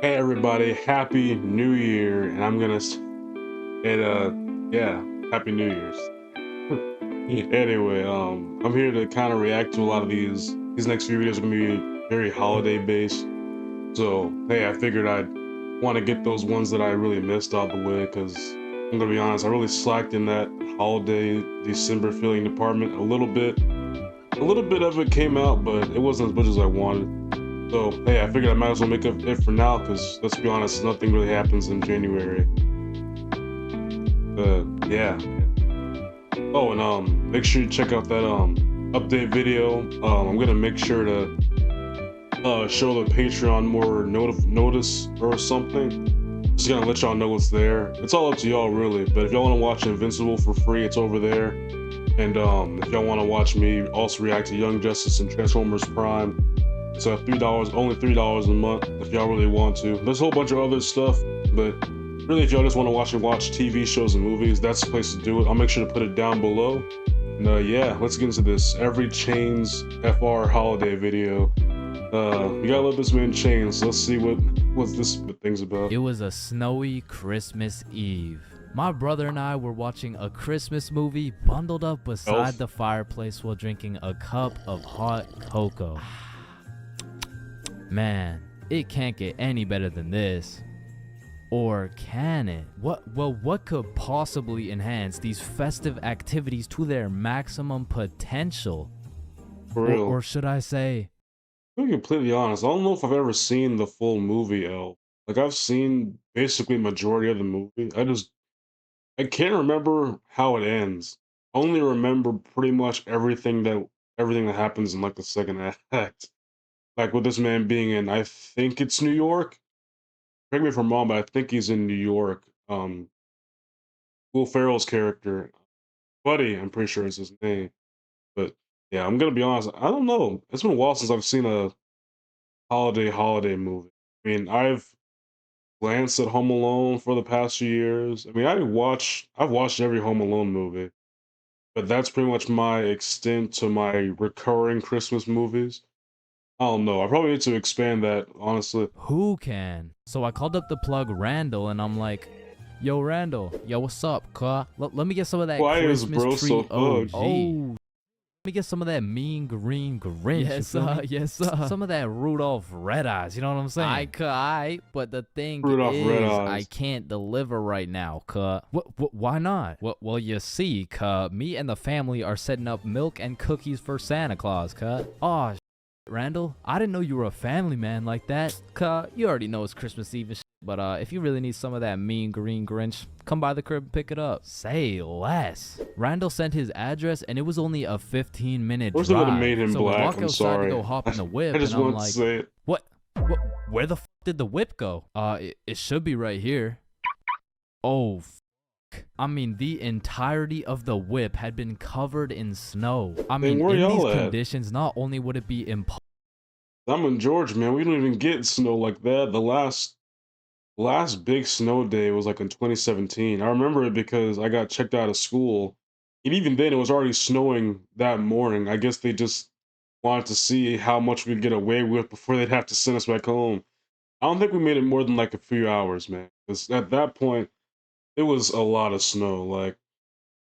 Hey everybody, happy new year, and yeah, happy new year's. Anyway, I'm here to kind of react to a lot of these next few videos are gonna be very holiday based. So hey, I figured I'd want to get those ones that I really missed out the way, because I'm gonna be honest, I really slacked in that holiday December feeling department a little bit. A little bit of it came out, but it wasn't as much as I wanted. So, hey, I figured I might as well make up it for now, because let's be honest, nothing really happens in January. Yeah. Oh, and make sure you check out that update video. I'm gonna make sure to show the Patreon more notice or something. Just gonna let y'all know what's there. It's all up to y'all really, but if y'all wanna watch Invincible for free, it's over there. And if y'all wanna watch me also react to Young Justice and Transformers Prime, it's $3, only $3 a month if y'all really want to. There's a whole bunch of other stuff, but really if y'all just want to watch TV shows and movies, that's the place to do it. I'll make sure to put it down below. And yeah, let's get into this every ChainsFR holiday video. We gotta love this man Chains. Let's see what's this thing's about. It was a snowy Christmas Eve. My brother and I were watching a Christmas movie bundled up beside the fireplace while drinking a cup of hot cocoa. Man, it can't get any better than this. Or can it? What could possibly enhance these festive activities to their maximum potential? For real. Or should I say... To be completely honest, I don't know if I've ever seen the full movie, L. Like, I've seen basically majority of the movie. I can't remember how it ends. I only remember pretty much everything that happens in like the second act. Like with this man being in, I think it's New York. Correct me if I'm wrong, but I think he's in New York. Will Ferrell's character, Buddy, I'm pretty sure is his name. But yeah, I'm gonna be honest. I don't know. It's been a while since I've seen a holiday movie. I mean, I've glanced at Home Alone for the past few years. I mean, I've watched every Home Alone movie, but that's pretty much my extent to my recurring Christmas movies. I don't know. I probably need to expand that, honestly. Who can? So I called up the plug Randall and I'm like, yo Randall, yo what's up, cuh? Let me get some of that Why is Christmas bro tree so OG. fucked? Oh, let me get some of that mean green Grinch. Yes, some of that Rudolph Red Eyes, you know what I'm saying? I, but the thing Rudolph is, Red Eyes. I can't deliver right now, cuh. Why not? Well, you see, cuh, me and the family are setting up milk and cookies for Santa Claus, cuh. Aw, Randall, I didn't know you were a family man like that. Cuh, you already know it's Christmas Eve and shit, but if you really need some of that mean green Grinch, come by the crib and pick it up. Say less. Randall sent his address and it was only a 15-minute drive. Wish they would have made him so black. we walk I'm outside sorry. to go hop in the whip I just and I'm want like, to say it. what? Where the f did the whip go? It should be right here. Oh, I mean, the entirety of the whip had been covered in snow. I mean, where in y'all these at? conditions, not only would it be impossible. I'm in Georgia, man. We don't even get snow like that. The last big snow day was like in 2017. I remember it because I got checked out of school, and even then it was already snowing that morning. I guess they just wanted to see how much we'd get away with before they'd have to send us back home. I don't think we made it more than like a few hours, man. Because at that point, it was a lot of snow. Like,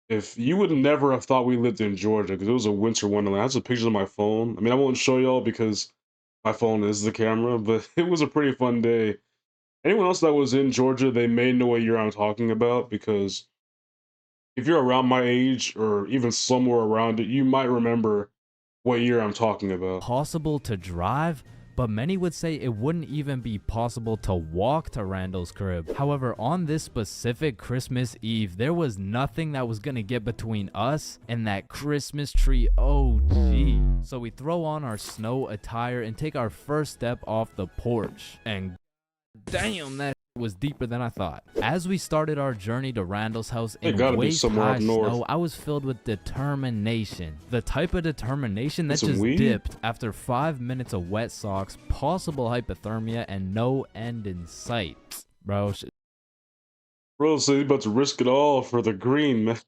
if you would never have thought we lived in Georgia, because it was a winter wonderland. I have some pictures on my phone. I mean, I won't show y'all because my phone is the camera, but it was a pretty fun day. Anyone else that was in Georgia, they may know what year I'm talking about, because if you're around my age or even somewhere around it, you might remember what year I'm talking about. Possible to drive, but many would say it wouldn't even be possible to walk to Randall's crib. However, on this specific Christmas Eve, there was nothing that was gonna get between us and that Christmas tree OG. So we throw on our snow attire and take our first step off the porch. And damn, that was deeper than I thought. As we started our journey to Randall's house in waist-high snow, I was filled with determination. The type of determination that just dipped after 5 minutes of wet socks, possible hypothermia, and no end in sight. Bro, Bro, so he's about to risk it all for the green, man.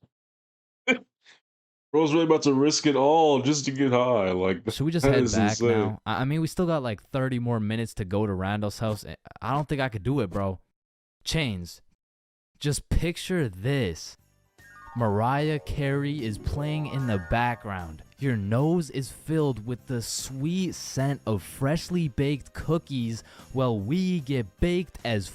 Bro's really about to risk it all just to get high. Like Should we just that head is back insane. now? I mean, we still got like 30 more minutes to go to Randall's house. I don't think I could do it, bro. Chains, just picture this. Mariah Carey is playing in the background. Your nose is filled with the sweet scent of freshly baked cookies while we get baked as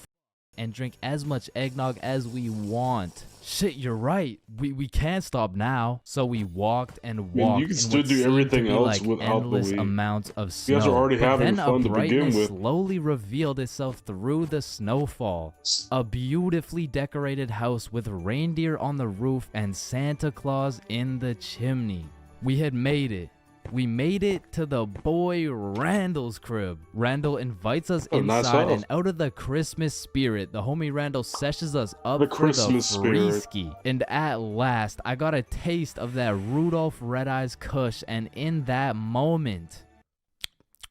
and drink as much eggnog as we want. Shit, you're right. We can't stop now. So we walked and I mean, you walked can in still what do seemed to everything be else like without the endless weed. amounts of You guys are snow. already But having then a fun to begin brightness with. slowly revealed itself through the snowfall. A beautifully decorated house with reindeer on the roof and Santa Claus in the chimney. We had made it. We made it to the boy Randall's crib. Randall invites us Oh, nice inside, house. and out of the Christmas spirit, the homie Randall sessions us up The for Christmas the spirit. free ski. And at last, I got a taste of that Rudolph Red Eyes Kush, and in that moment,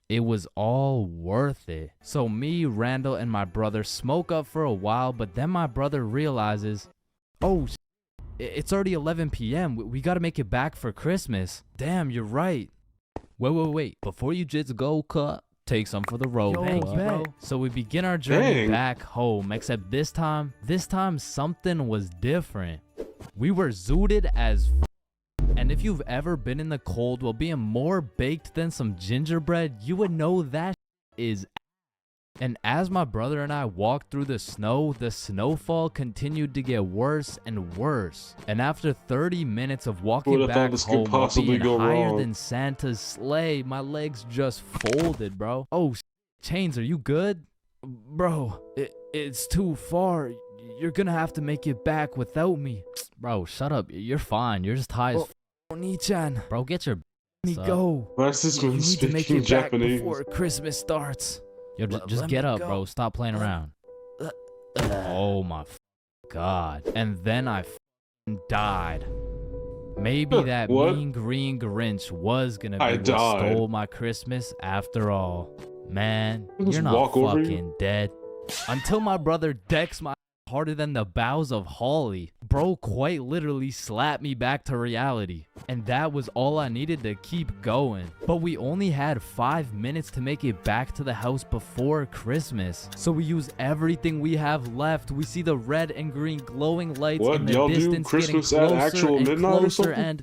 it was all worth it. So me, Randall, and my brother smoke up for a while, but then my brother realizes, oh, it's already 11 p.m. We gotta make it back for Christmas. Damn, you're right. Wait. Before you just go, cut, take some for the road. Thank you, bro. So we begin our journey Dang. back home, except this time something was different. We were zooted as and if you've ever been in the cold while being more baked than some gingerbread, you would know that is. And as my brother and I walked through the snowfall continued to get worse and worse. And after 30 minutes of walking Who'da thought back this could home while possibly being go higher wrong? than Santa's sleigh, my legs just folded, bro. Oh, Chains, are you good? Bro, it's too far. You're gonna have to make it back without me. Bro, shut up. You're fine. You're just high as Oni-chan. Bro, get your me go. Why is this You man need to make speaking it back Japanese? before Christmas starts. Yo, just let get me up, go. bro. Stop playing around. Oh my god. And then I died. Maybe that What? mean green Grinch was gonna be I what died. stole my Christmas after all. Man, Just you're not walk over you? fucking dead. Until my brother decks my harder than the boughs of holly. Bro quite literally slapped me back to reality. And that was all I needed to keep going. But we only had 5 minutes to make it back to the house before Christmas. So we use everything we have left. We see the red and green glowing lights What, in the y'all do distance Christmas getting at closer actual and midnight or closer something?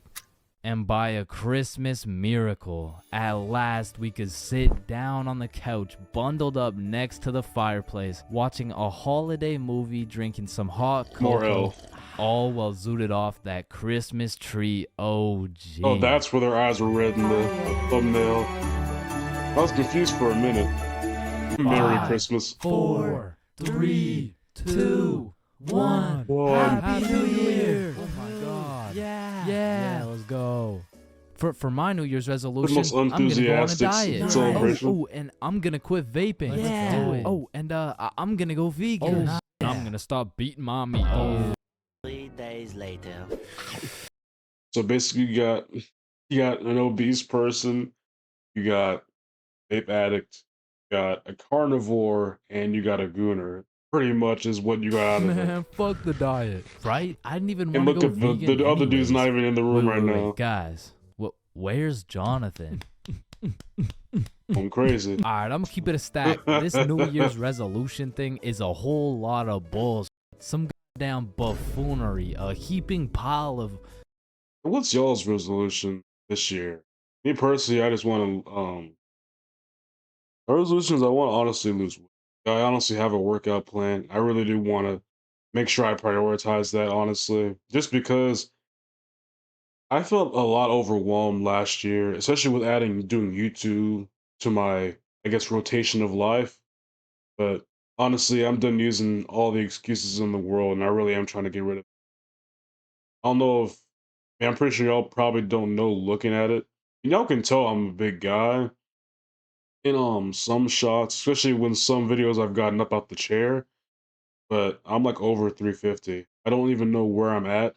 and by a Christmas miracle, at last we could sit down on the couch, bundled up next to the fireplace, watching a holiday movie, drinking some hot More cocoa, L. all while zooted off that Christmas tree OG. Oh, that's where their eyes were red in the thumbnail. I was confused for a minute. Merry Five, Christmas. 4, 3, 2, 1. One. Happy New Year! Oh my god. Yeah, let's go. For my New Year's resolution, most I'm gonna go on a enthusiastic diet. celebration. Oh, and I'm gonna quit vaping. Yeah. Do it. Oh, and I'm gonna go vegan. I'm gonna stop beating my meat. 3 days later. So basically, you got an obese person, you got vape addict, you got a carnivore, and you got a gooner. Pretty much is what you got out of it. Man, fuck the diet. Right? I didn't even And want to look go at vegan. the other dude's not anyways. even in the room right now. Guys, where's Jonathan? I'm crazy. Alright, I'm gonna keep it a stack. This New Year's resolution thing is a whole lot of bullshit. Some goddamn buffoonery, a heaping pile of. What's y'all's resolution this year? Me personally, I just want to my resolutions. I want to honestly lose weight. I honestly have a workout plan. I really do want to make sure I prioritize that. Honestly, just because I felt a lot overwhelmed last year, especially with doing YouTube to my, I guess, rotation of life. But honestly, I'm done using all the excuses in the world, and I really am trying to get rid of. I don't know if I'm pretty sure y'all probably don't know looking at it. And y'all can tell I'm a big guy in some shots, especially when some videos I've gotten up out the chair. But I'm like over 350. I don't even know where I'm at,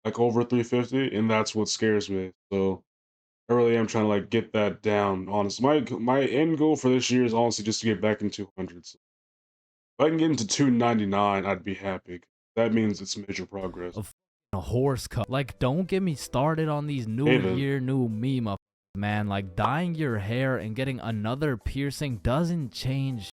like over 350, and that's what scares me. So I really am trying to like get that down. Honestly, my end goal for this year is honestly just to get back in 200s. If I can get into 299, I'd be happy. That means it's major progress. a horse cut. Like, don't get me started on these new David. year, new me, man. Like, dyeing your hair and getting another piercing doesn't change.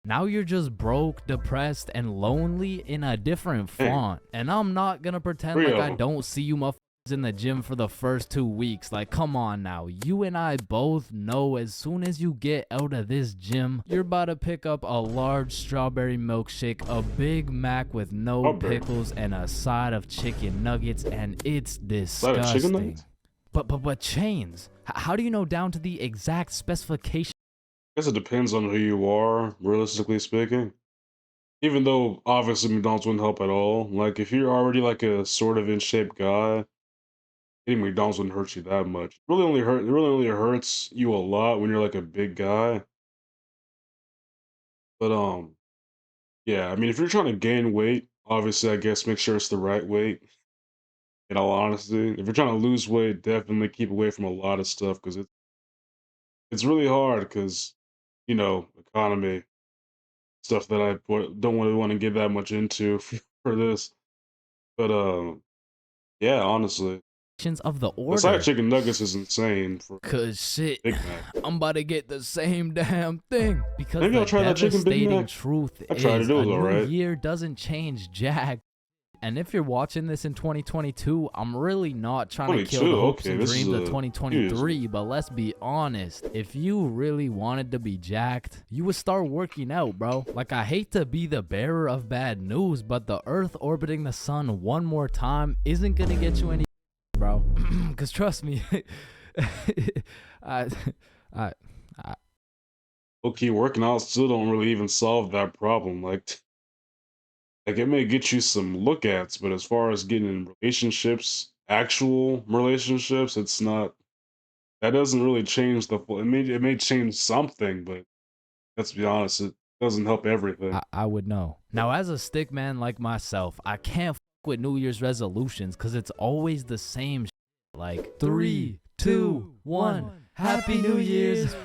Now you're just broke, depressed, and lonely in a different Dang. font. And I'm not gonna pretend 3 like of I them. don't see you motherfuckers in the gym for the first 2 weeks. Like, come on now. You and I both know as soon as you get out of this gym, you're about to pick up a large strawberry milkshake, a Big Mac with no Strawberry. pickles, and a side of chicken nuggets, and it's Side of chicken disgusting. nuggets? But Chains, how do you know down to the exact specification? I guess it depends on who you are, realistically speaking. Even though obviously McDonald's wouldn't help at all. Like if you're already like a sort of in shape guy, eating McDonald's wouldn't hurt you that much. It really only hurts you a lot when you're like a big guy. But yeah, I mean if you're trying to gain weight, obviously I guess make sure it's the right weight. In all honesty, if you're trying to lose weight, definitely keep away from a lot of stuff because it's really hard because economy stuff that don't really want to get that much into for this. But yeah, honestly, Of the the side order? chicken nuggets is insane for Cause shit, Big Mac. I'm about to get the same damn thing. Because Maybe the I'll try that chicken Big devastating Mac. truth I tried is it, it a was new alright. year doesn't change jack. And if you're watching this in 2022, I'm really not trying to kill 22, the hopes okay, and this is dreams of a 2023, but let's be honest. If you really wanted to be jacked, you would start working out, bro. Like, I hate to be the bearer of bad news, but the Earth orbiting the sun one more time isn't gonna get you any, bro. Cause trust me, I Okay, working out still don't really even solve that problem. Like it may get you some look ats, but as far as getting in relationships, actual relationships, it's not. That doesn't really change the full. It may change something, but let's be honest, it doesn't help everything. I would know. Now, as a stick man like myself, I can't with New Year's resolutions because it's always the same. Like 3, 2, 1, Happy New Year's.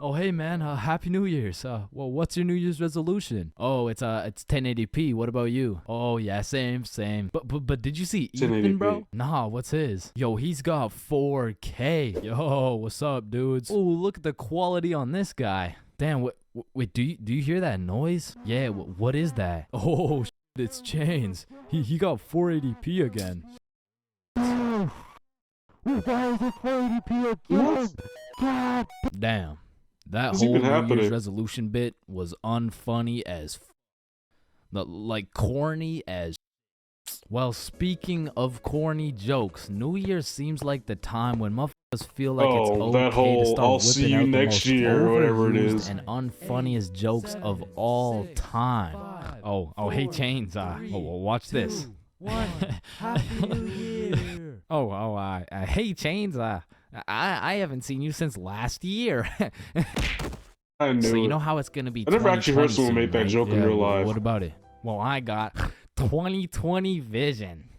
Oh hey man, Happy New Year's. Well, what's your New Year's resolution? Oh, it's 1080p. What about you? Oh yeah, same. But did you see Ethan, bro? 1080p. Nah, what's his? Yo, he's got 4K. Yo, what's up, dudes? Oh, look at the quality on this guy. Damn, wait, do you hear that noise? Yeah, what is that? Oh, it's Chains. He got 480p again. Why is it 480p again? God damn. That What's whole even New Year's happening? resolution bit was unfunny as like corny as. Well, speaking of corny jokes, New Year seems like the time when motherfuckers feel like it's Oh, okay that to whole start "I'll see whipping you out the next most year" or whatever it overused is. and unfunniest jokes of all time. Oh, hey Chains, watch this. Happy New Year! Hey Chains, I haven't seen you since last year. I knew So you it. know how it's gonna be. I never actually heard 2020 someone soon, make that right? joke in Yeah, real life. What about it? Well, I got 2020 vision.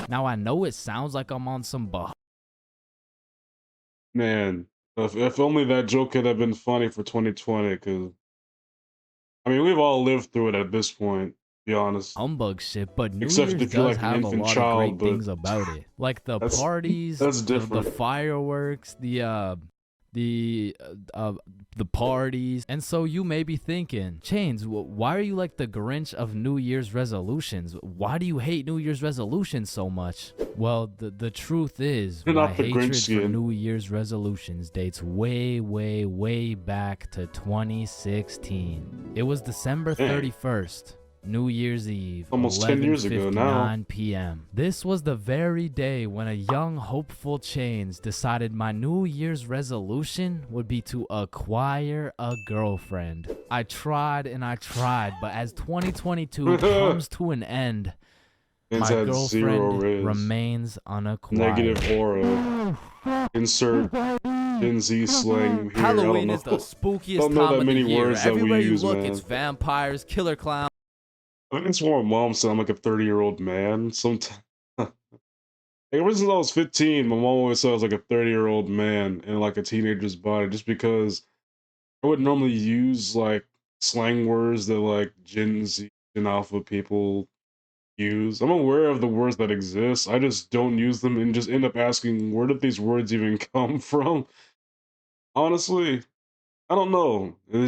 Now I know it sounds like I'm on some Man, if only that joke could have been funny for 2020, because I mean we've all lived through it at this point. To be honest, humbug shit, but New except Year's if you're does like an have a infant lot of child, great but things about it, like the that's parties, that's the different. fireworks, the parties. And so you may be thinking, Chains, why are you like the Grinch of New Year's resolutions? Why do you hate New Year's resolutions so much? Well, the truth is, You're my not the Grinch hatred for skin. New Year's resolutions dates way back to 2016. It was December Dang. 31st. New Year's Eve, Almost 10 years ago now. 11:59 p.m. This was the very day when a young, hopeful Chains decided my New Year's resolution would be to acquire a girlfriend. I tried, but as 2022 comes to an end, Man's my had zero girlfriend raise. remains unacquired. Negative aura. Insert Gen Z slang here. I don't Halloween know. is the spookiest Don't know time that of many the year. words that we Everywhere you use, look, man. it's vampires, killer clowns. I think it's what my mom said. I'm like a 30-year-old man. Sometimes, ever since I was 15, my mom always said I was like a 30-year-old man in like a teenager's body, just because I would normally use like slang words that like Gen Z and Alpha people use. I'm aware of the words that exist. I just don't use them and just end up asking, where did these words even come from? Honestly, I don't know. They're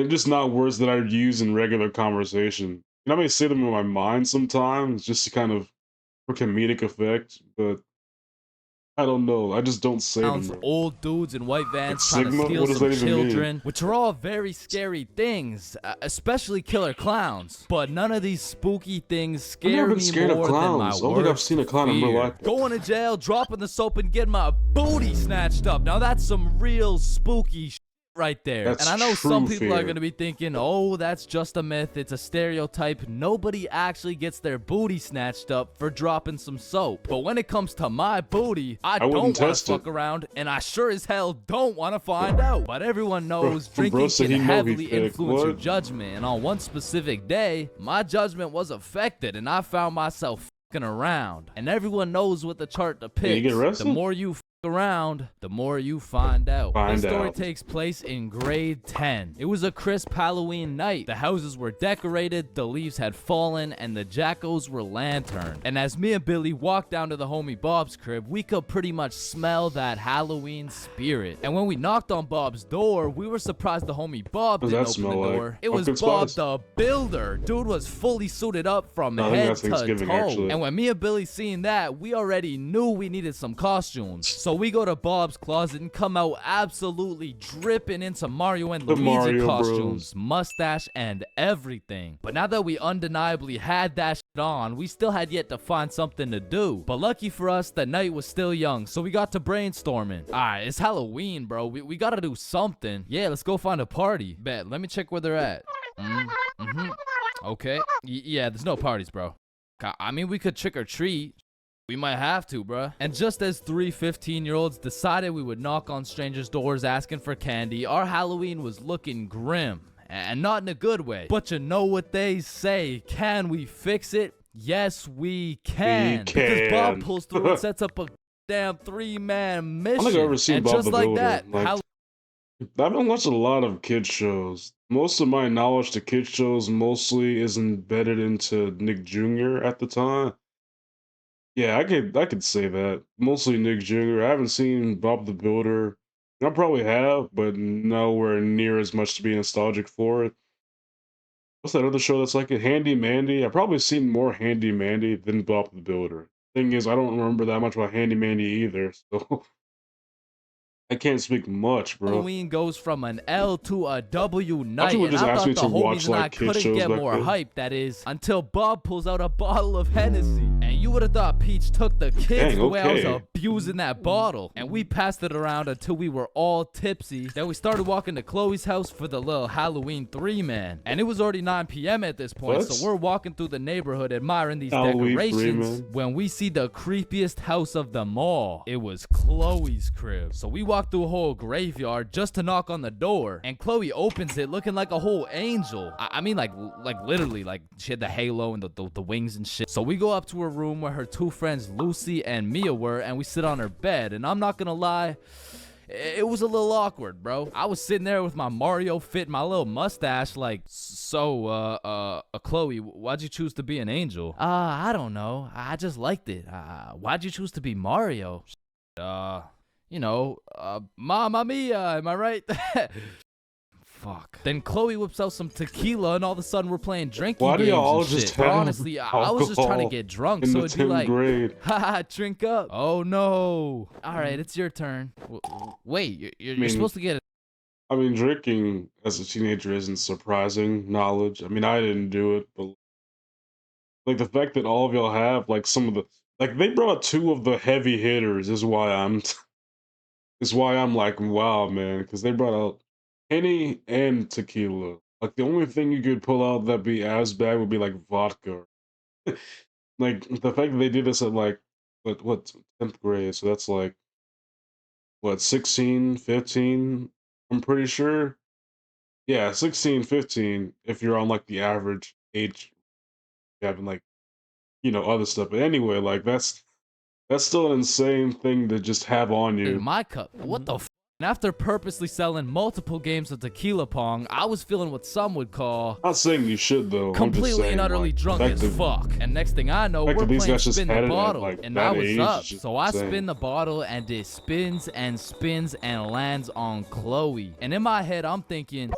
just not words that I use in regular conversation. And I may say them in my mind sometimes, just to kind of for comedic effect, but I don't know. I just don't say them. Really. Old dudes in white Like vans trying to Sigma? steal What does some that even mean? children, which are all very scary things, especially killer clowns. But none of these spooky things I've scare never been me scared of more than my clowns. I don't think I've worst seen a clown in real fear. life. Going to jail, dropping the soap, and getting my booty snatched up. Now that's some real spooky shit right there. That's And I know some true people are fear. going to be thinking, oh, that's just a myth. It's a stereotype. Nobody actually gets their booty snatched up for dropping some soap. But when it comes to my booty, I don't wouldn't want to test it. fuck around, and I sure as hell don't want to find out. But everyone knows Bro drinking said can he know he heavily thick. influence your What? judgment. And on one specific day, my judgment was affected, and I found myself fucking around. And everyone knows what the chart you depicts. get arrested? The more you around, the more you find out. Find This story out. takes place in grade 10. It was a crisp Halloween night. The houses were decorated, the leaves had fallen, and the jackos were lanterned. And as me and Billy walked down to the homie Bob's crib, we could pretty much smell that Halloween spirit. And when we knocked on Bob's door, we were surprised the homie Bob What does didn't that open the smell like? door. It was Pumpkin Bob spice? the Builder. Dude was fully suited up from I think head that's to Thanksgiving, toe. actually. And when me and Billy seen that, we already knew we needed some costumes. So we go to Bob's closet and come out absolutely dripping in some Mario and The Luigi Mario costumes, Bros. mustache, and everything. But now that we undeniably had that shit on, we still had yet to find something to do. But lucky for us, the night was still young, so we got to brainstorming. Alright, it's Halloween, bro. We gotta do something. Yeah, let's go find a party. Bet, let me check where they're at. Okay. Yeah, there's no parties, bro. I mean, we could trick or treat. We might have to, bruh. And just as three 15-year-olds decided we would knock on strangers' doors asking for candy, our Halloween was looking grim. And not in a good way. But you know what they say. Can we fix it? Yes, we can. Because Bob can. pulls through and sets up a damn 3-man mission. I don't think I've ever seen and Bob just the like Builder. that, Like, I haven't watched a lot of kids shows. Most of my knowledge to kids shows mostly is embedded into Nick Jr. at the time. Yeah, I could say that. Mostly Nick Jr. I haven't seen Bob the Builder. I probably have, but nowhere near as much to be nostalgic for it. What's that other show that's like it? Handy Mandy? I've probably seen more Handy Mandy than Bob the Builder. Thing is, I don't remember that much about Handy Mandy either, so I can't speak much, bro. Halloween goes from an L to a W Thought night, you would and just I ask thought me the to homies watch, and I like, kid couldn't shows get back more then. hype, that is, until Bob pulls out a bottle of Hennessy. And you would have thought Peach took the kids Dang, the way I was okay. abusing that bottle. And we passed it around until we were all tipsy. Then we started walking to Chloe's house for the little Halloween 3-man. And it was already 9 p.m. at this point, What? so we're walking through the neighborhood admiring these Halloween decorations 3-man? when we see the creepiest house of them all. It was Chloe's crib. So we walked through a whole graveyard just to knock on the door, and Chloe opens it looking like a whole angel. I mean, like literally, like she had the halo and the wings and shit. So we go up to her room where her two friends Lucy and Mia were, and we sit on her bed. And I'm not gonna lie, it was a little awkward, bro. I was sitting there with my Mario fit, my little mustache, like, so, Chloe, why'd you choose to be an angel? I don't know. I just liked it. Why'd you choose to be Mario? You know, Mamma Mia, am I right? Fuck. Then Chloe whips out some tequila, and all of a sudden we're playing drinking Why do games y'all all and just shit. But have honestly, I was just trying to alcohol get drunk, in so the it'd be 10th like, grade? haha, drink up. Oh no. All right, it's your turn. Wait, you're supposed to get it. I mean, drinking as a teenager isn't surprising knowledge. I mean, I didn't do it, but like the fact that all of y'all have like some of the like they brought two of the heavy hitters is why I'm is why I'm like, wow, man, because they brought out Henny and tequila. Like the only thing you could pull out that'd be as bad would be like vodka. Like the fact that they did this at like what 10th grade, so that's like what 16, 15, I'm pretty sure. Yeah, 16, 15 if you're on like the average age having like, other stuff. But anyway, like that's still an insane thing to just have on In you. my cup. What the And after purposely selling multiple games of tequila pong, I was feeling what some would call Not saying you should though. I'm just completely saying, and utterly like, drunk as fuck. And next thing I know, fact we're that these playing guys just spin had the it at, bottle. like, And that I was age up. is just So I insane. spin the bottle and it spins and spins and lands on Chloe. And in my head, I'm thinking...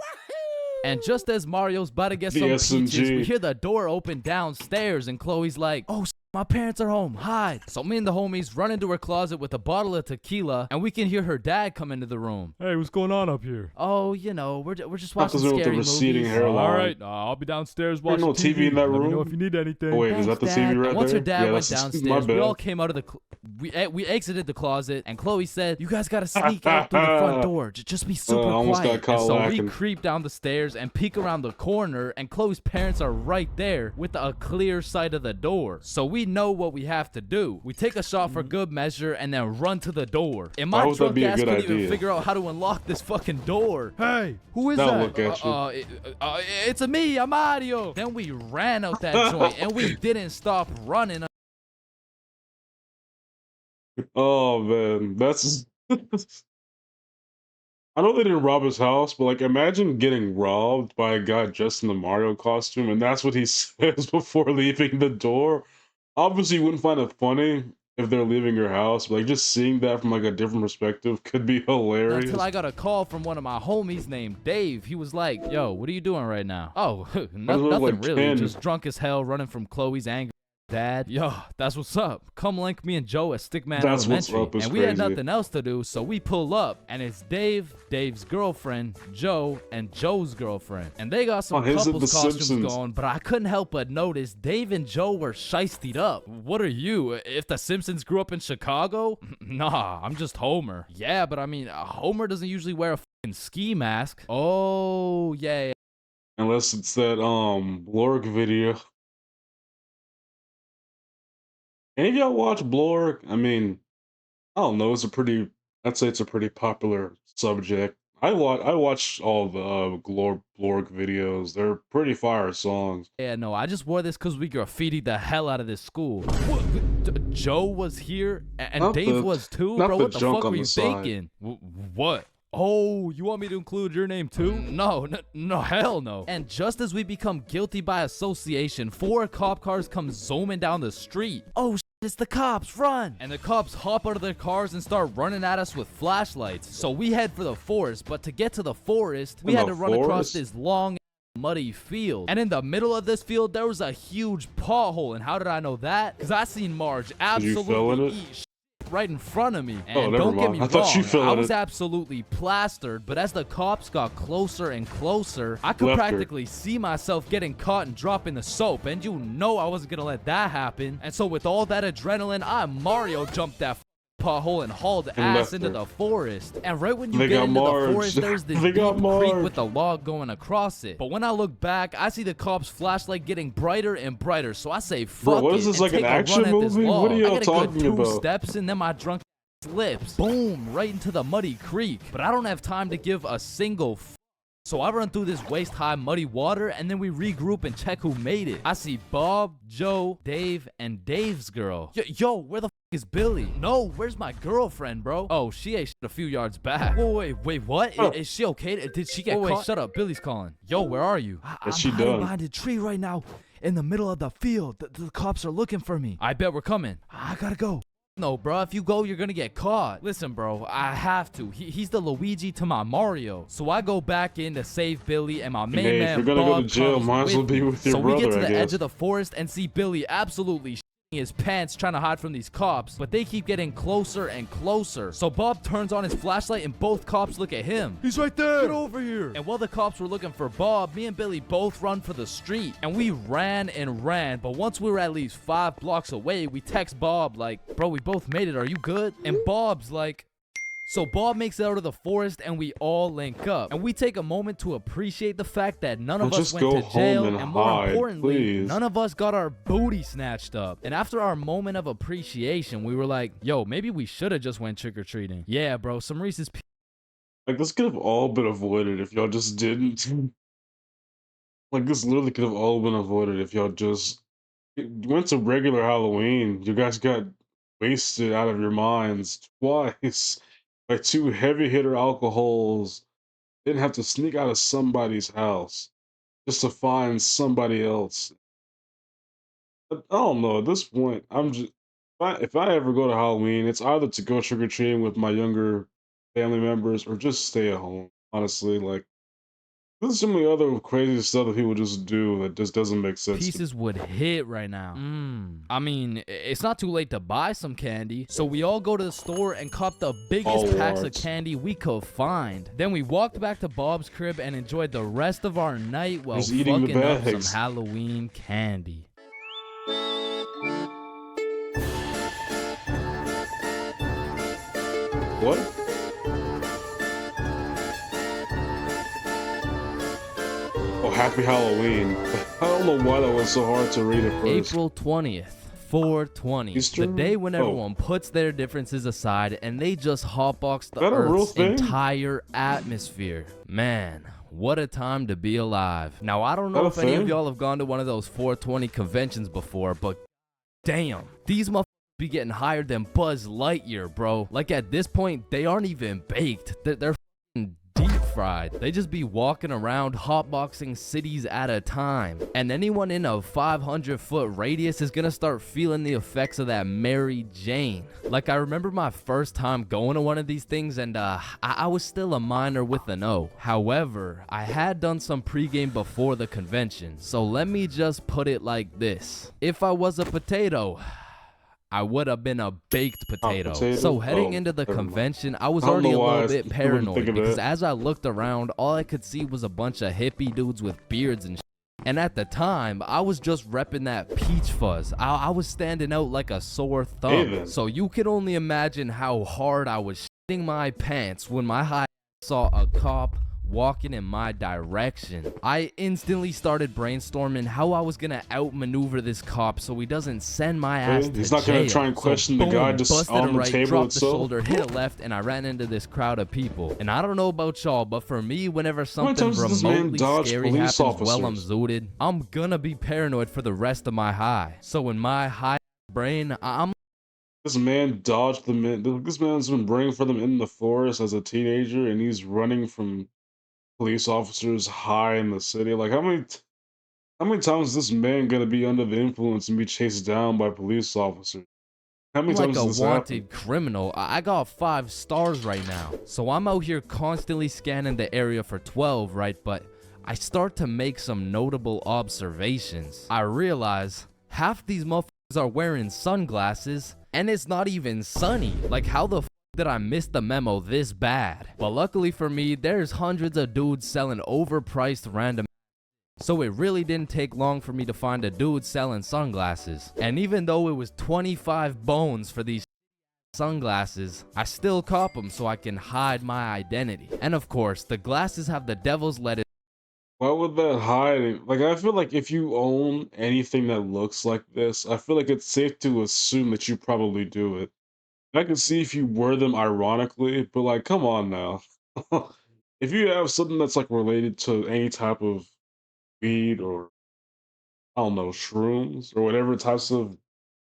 And just as Mario's about to get The some peaches, we SMG. hear the door open downstairs and Chloe's like, oh, my parents are home, hide. So me and the homies run into her closet with a bottle of tequila and we can hear her dad come into the room. Hey, what's going on up here? Oh, you know, we're just Not watching 'cause they're with the scary receding movies. hairline. All right, I'll be downstairs There's watching no TV in that Let me know room? if you need anything. Oh wait, is that the TV right Once there? her dad Yeah, went that's my downstairs, we bad. all came out of the we exited the closet and Chloe said, you guys gotta sneak out through the front door. Just be super I almost quiet. got caught And so we lacking. creep down the stairs and peek around the corner and Chloe's parents are right there with a clear sight of the door. So we know what we have to do. We take a shot for good measure and then run to the door. And Why my would that drunk be a ass good couldn't even idea? figure out how to unlock this fucking door. Hey, who is Now that? look at you. It's a me, I'm Mario. Then we ran out that joint and we didn't stop running. Oh man, that's. I know they didn't rob his house, but like, imagine getting robbed by a guy dressed in the Mario costume, and that's what he says before leaving the door. Obviously, you wouldn't find it funny if they're leaving your house, but like just seeing that from like a different perspective could be hilarious. Until I got a call from one of my homies named Dave. He was like, yo, what are you doing right now? Oh, nothing like really. 10. Just drunk as hell, running from Chloe's anger. Dad, yo, that's what's up. Come link me and Joe at Stickman That's what's Elementary. up is And we had crazy. nothing else to do, so we pull up, and it's Dave, Dave's girlfriend, Joe, and Joe's girlfriend. And they got some Oh, his couples The costumes Simpsons. going, but I couldn't help but notice Dave and Joe were shiestied up. What are you? If the Simpsons grew up in Chicago? Nah, I'm just Homer. Yeah, but I mean, Homer doesn't usually wear a fucking ski mask. Oh, yeah. Unless it's that Blork video. Any of y'all watch Blork? I mean, I don't know. I'd say it's a pretty popular subject. I watch all the Blork videos. They're pretty fire songs. Yeah, no, I just wore this because we graffitied the hell out of this school. What? Joe was here and Not Dave the- was too? not Bro, the what the junk fuck on were the you side. thinking? What? Oh, you want me to include your name too? No, hell no. And just as we become guilty by association, 4 cop cars come zooming down the street. Oh, it's the cops, run! And the cops hop out of their cars and start running at us with flashlights. So we head for the forest, but to get to the forest, we In had the to run across forest? this long muddy field. And in the middle of this field, there was a huge pothole. And how did I know that? Because I seen Marge you fell in absolutely it? eat shit right in front of me. And Oh, never don't get mind. me I wrong, thought you fell I in was it. absolutely plastered, but as the cops got closer and closer, I could Left her. practically see myself getting caught and dropping the soap, and you know I wasn't gonna let that happen. And so with all that adrenaline, I Mario jumped that pothole and hauled ass left into her. the forest. And right when you They get got into Marge. the forest, there's this They deep got creek Marge. with a log going across it. But when I look back, I see the cops' flashlight getting brighter and brighter. So I say, fuck Bro, what it, is this, and like an take a action run at this movie? What log. are I y'all get a good talking 2 about? steps and then my drunk slips, boom, right into the muddy creek. But I don't have time to give a single so I run through this waist-high muddy water, and then we regroup and check who made it. I see Bob, Joe, Dave, and Dave's girl. Yo, where the is Billy? No, where's my girlfriend, bro? Oh, she ate shit a few yards back. Whoa, wait, what? Oh. Is she okay? Did she get caught? Wait, shut up. Billy's calling. Yo, where are you? I'm she hiding done? behind a tree right now in the middle of the field. The cops are looking for me. I bet we're coming. I gotta go. No, bro, if you go, you're gonna get caught. Listen, bro, I have to. He's the Luigi to my Mario. So I go back in to save Billy, and my main Hey, if man, you're gonna go to Bob, jail, comes might as well with be me. with your So we get brother, to I the edge guess. of the forest and see Billy absolutely his pants trying to hide from these cops, but they keep getting closer and closer. So Bob turns on his flashlight and both cops look at him. He's right there. Get over here. And while the cops were looking for Bob, me and Billy both run for the street. And we ran and ran, but once we were at least 5 blocks away, we text Bob like, bro, we both made it, are you good? And Bob's like, so Bob makes it out of the forest and we all link up. And we take a moment to appreciate the fact that none of Well, us just went go to home jail, and and more hide, importantly, please. none of us got our booty snatched up. And after our moment of appreciation, we were like, yo, maybe we should have just went trick-or-treating. Yeah, bro, some Reese's Like, this could have all been avoided if y'all just didn't. Like, this literally could have all been avoided if y'all just went to regular Halloween. You guys got wasted out of your minds twice. Like two heavy hitter alcohols didn't have to sneak out of somebody's house just to find somebody else. I don't know. At this point, I'm just if I ever go to Halloween, it's either to go trick or treating with my younger family members or just stay at home. Honestly, like there's so many other crazy stuff that people just do that just doesn't make sense. Pieces would hit right now. I mean, it's not too late to buy some candy. So we all go to the store and cop the biggest All packs of large. candy we could find. Then we walked back to Bob's crib and enjoyed the rest of our night while Just eating the fucking up some bags. Halloween candy. What? Oh, Happy Halloween. I don't know why that was so hard to read at first. April 20th. 420, Easter? the day when Oh. everyone puts their differences aside and they just hotbox the Is that a real Earth's thing? entire atmosphere. Man, what a time to be alive. Now, I don't Is that know a if any of thing? y'all have gone to one of those 420 conventions before, but damn, these motherfuckers be getting higher than Buzz Lightyear, bro. Like at this point, they aren't even baked. They're f***ing deep fried. They just be walking around hotboxing cities at a time. And anyone in a 500-foot radius is gonna start feeling the effects of that Mary Jane. Like I remember my first time going to one of these things and I was still a minor with an O. However, I had done some pregame before the convention. So let me just put it like this. If I was a potato, I would have been a baked potato. potato? So heading Oh, into the never mind. convention, I was I don't already a know why little I bit wouldn't paranoid think of because that. as I looked around, all I could see was a bunch of hippie dudes with beards and shit. And at the time, I was just repping that peach fuzz. I was standing out like a sore thumb. Hey, then. So you can only imagine how hard I was shitting my pants when my high saw a cop walking in my direction. I instantly started brainstorming how I was gonna outmaneuver this cop so he doesn't send my ass to He's not gonna jail. try and So question the guy boom, just busted on a the right, table dropped the itself. shoulder, hit a left, and I ran into this crowd of people. And I don't know about y'all, but for me, whenever many something times does this man remotely dodge scary police happens while I'm officers? zooted, I'm gonna be paranoid for the rest of my high. So in my high brain, I'm This man dodged the man. This man's been bringing for them in the forest as a teenager, and he's running from police officers high in the city. Like how many times is this man gonna be under the influence and be chased down by police officers? How many like times a has this happened? wanted criminal. I got 5 stars right now. So I'm out here constantly scanning the area for 12, right? But I start to make some notable observations. I realize half these motherfuckers are wearing sunglasses and it's not even sunny. Like how the did I miss the memo this bad? But luckily for me, there's hundreds of dudes selling overpriced random. So it really didn't take long for me to find a dude selling sunglasses. And even though it was 25 bones for these sunglasses, I still cop them so I can hide my identity. And of course, the glasses have the devil's lettuce. Why would that hide? Like, I feel like if you own anything that looks like this, I feel like it's safe to assume that you probably do it. I can see if you wear them ironically, but like, come on now. If you have something that's like related to any type of weed or I don't know, shrooms or whatever types of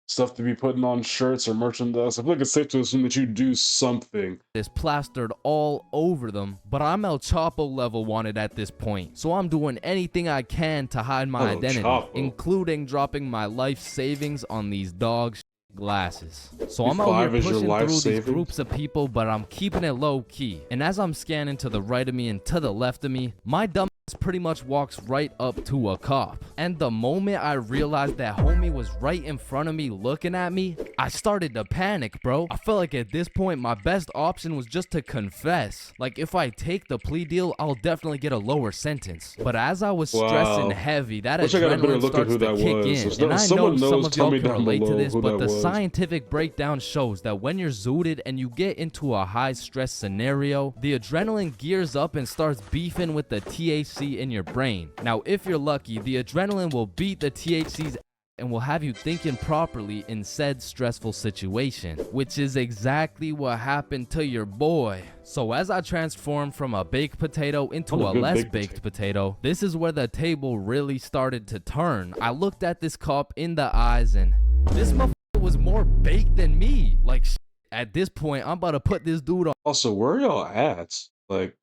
stuff to be putting on shirts or merchandise, I feel like it's safe to assume that you do something. Is plastered all over them, but I'm El Chapo level wanted at this point, so I'm doing anything I can to hide my El identity, Chapo. including dropping my life savings on these dog glasses. So Your I'm out here 5 is your pushing life through these savings? groups of people, but I'm keeping it low key. And as I'm scanning to the right of me and to the left of me, my dumb pretty much walks right up to a cop. And the moment I realized that homie was right in front of me looking at me, I started to panic, bro. I felt like at this point my best option was just to confess. Like if I take the plea deal, I'll definitely get a lower sentence. But as I was stressing Wow. heavy, that Wish I got a better adrenaline look at starts who to that kick was. in. If And I someone know some knows, of tell y'all me can down relate to below this, who but that the was. scientific breakdown shows that when you're zooted and you get into a high stress scenario, the adrenaline gears up and starts beefing with the THC in your brain. Now, if you're lucky, the adrenaline will beat the THC's and will have you thinking properly in said stressful situation, which is exactly what happened to your boy. So as I transformed from a baked potato into What a a good less baked baked potato, this is where the table really started to turn. I looked at this cop in the eyes and this motherfucker was more baked than me. Like At this point, I'm about to put this dude on. Also, where are y'all at? Like,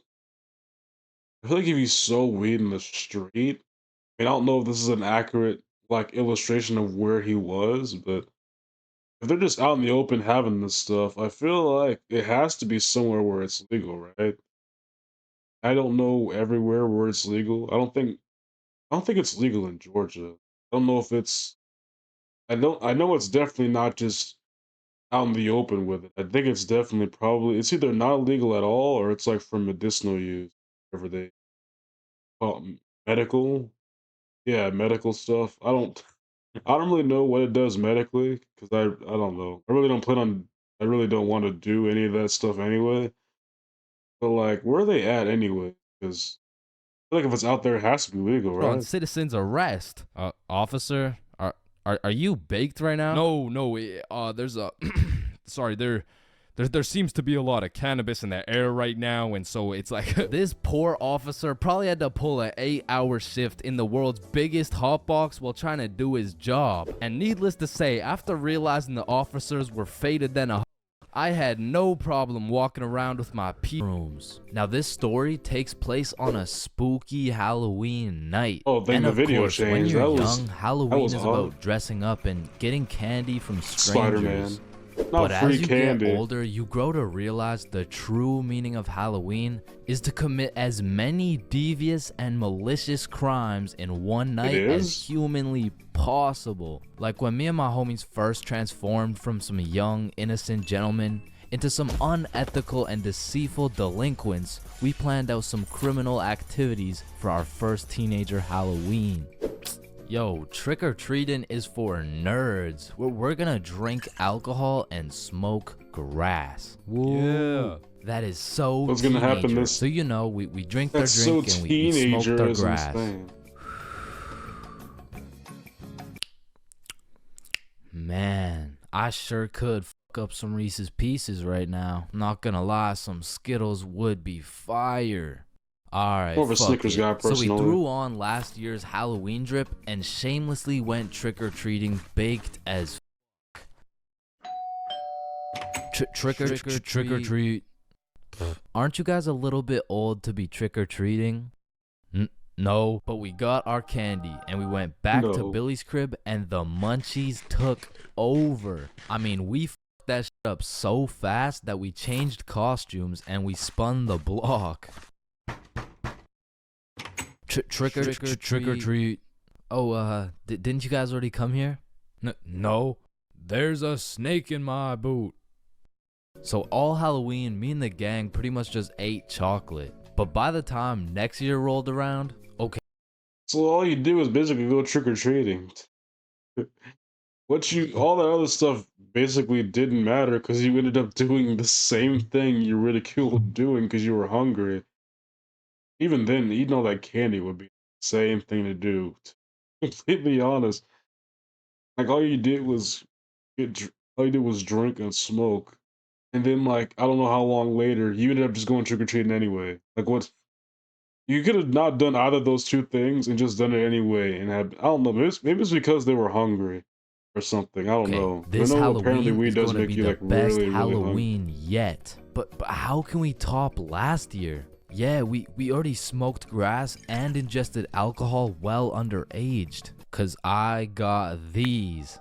I feel like if you sold weed in the street, I don't know if this is an accurate like illustration of where he was, but if they're just out in the open having this stuff, I feel like it has to be somewhere where it's legal, right? I don't know everywhere where it's legal. I don't think it's legal in Georgia. I don't know if it's I know it's definitely not just out in the open with it. I think it's definitely probably it's either not legal at all or it's like for medicinal use, whatever they call it, medical. Yeah, medical stuff. I don't really know what it does medically because I don't know. I really don't want to do any of that stuff anyway. But like, where are they at anyway? Because I feel like if it's out there, it has to be legal, On right? citizen's arrest. Officer, are you baked right now? No, there's a sorry, there seems to be a lot of cannabis in the air right now, and so it's like This poor officer probably had to pull an 8-hour shift in the world's biggest hotbox while trying to do his job. And needless to say, after realizing the officers were faded than a I had no problem walking around with my rooms. Now this story takes place on a spooky Halloween night. Oh, then and the of video course, when changed. you're That was young, Halloween was is hard. about dressing up and getting candy from Spider-Man. strangers. Not But free as you candy. get older, you grow to realize the true meaning of Halloween is to commit as many devious and malicious crimes in one night as is? humanly possible. Like when me and my homies first transformed from some young, innocent gentlemen into some unethical and deceitful delinquents, we planned out some criminal activities for our first teenager Halloween. Yo, trick-or-treating is for nerds. We're gonna drink alcohol and smoke grass. yeah. That is so What's gonna happen teenager. this- So you know, we drink their That's so drink and we smoke teenager their is grass. insane. Man, I sure could fuck up some Reese's Pieces right now. Not gonna lie, some Skittles would be fire. Alright, More of a fuck Snickers it. guy, So we personally. threw on last year's Halloween drip and shamelessly went trick-or-treating baked as trick or treat. Aren't you guys a little bit old to be trick-or-treating? No, but we got our candy and we went back to No. Billy's crib and the munchies took over. I mean, we fucked that shit up so fast that we changed costumes and we spun the block. Trick or treat. Oh, didn't you guys already come here? No, there's a snake in my boot. So all Halloween, me and the gang pretty much just ate chocolate. But by the time next year rolled around, okay. So all you do is basically go trick or treating. All that other stuff basically didn't matter because you ended up doing the same thing you ridiculed doing because you were hungry. Even then, eating all that candy would be the same thing to do. To be completely honest, like all you did was drink and smoke, and then like I don't know how long later you ended up just going trick or treating anyway. Like what? You could have not done either of those two things and just done it anyway, and had I don't know. Maybe it's because they were hungry or something. I don't know. This I know apparently Halloween weed is does going to make be you the like best really, really hungry. Halloween yet. But how can we top last year? Yeah, we already smoked grass and ingested alcohol well underaged. Cause I got these.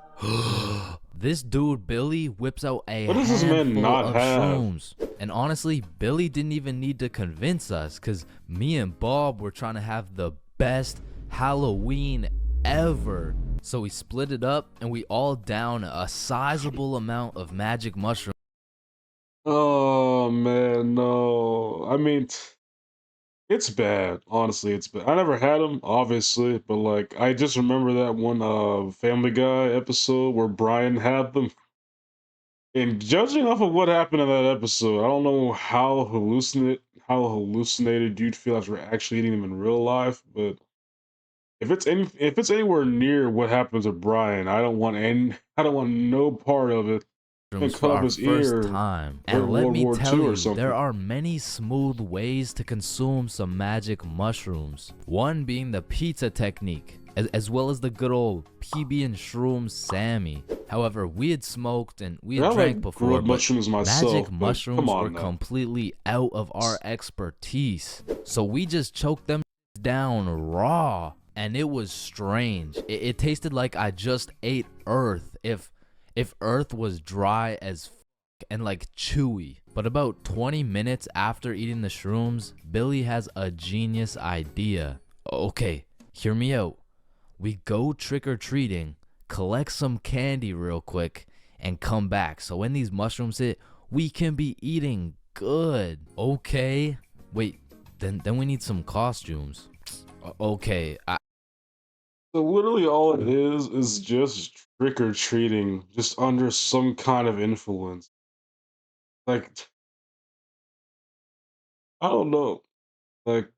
This dude Billy whips out a What does this man handful not of have? shrooms. And honestly, Billy didn't even need to convince us, cause me and Bob were trying to have the best Halloween ever. So we split it up and we all down a sizable amount of magic mushrooms. Oh man, no. I mean, it's bad. Honestly, it's bad. I never had them, obviously, but like I just remember that one Family Guy episode where Brian had them. And judging off of what happened in that episode, I don't know how hallucinated you'd feel after actually eating them in real life, but if it's anywhere near what happened to Brian, I don't want no part of it. And For cut off our his first ear time. during And let World me War tell II or you, something. there are many smooth ways to consume some magic mushrooms. One being the pizza technique. as well as the good old PB and Shroom Sammy. However, we had smoked and we had I drank like before, grilled but mushrooms myself, magic but come mushrooms were on now. completely out of our expertise. So we just choked them down raw, and it was strange. It tasted like I just ate earth if earth was dry as and like chewy. But about 20 minutes after eating the shrooms, Billy has a genius idea. Okay, hear me out. We go trick-or-treating, collect some candy real quick, and come back. So when these mushrooms hit, we can be eating good. Okay. Wait, then we need some costumes. Okay. So literally all it is just trick or treating, just under some kind of influence. Like, I don't know. Like,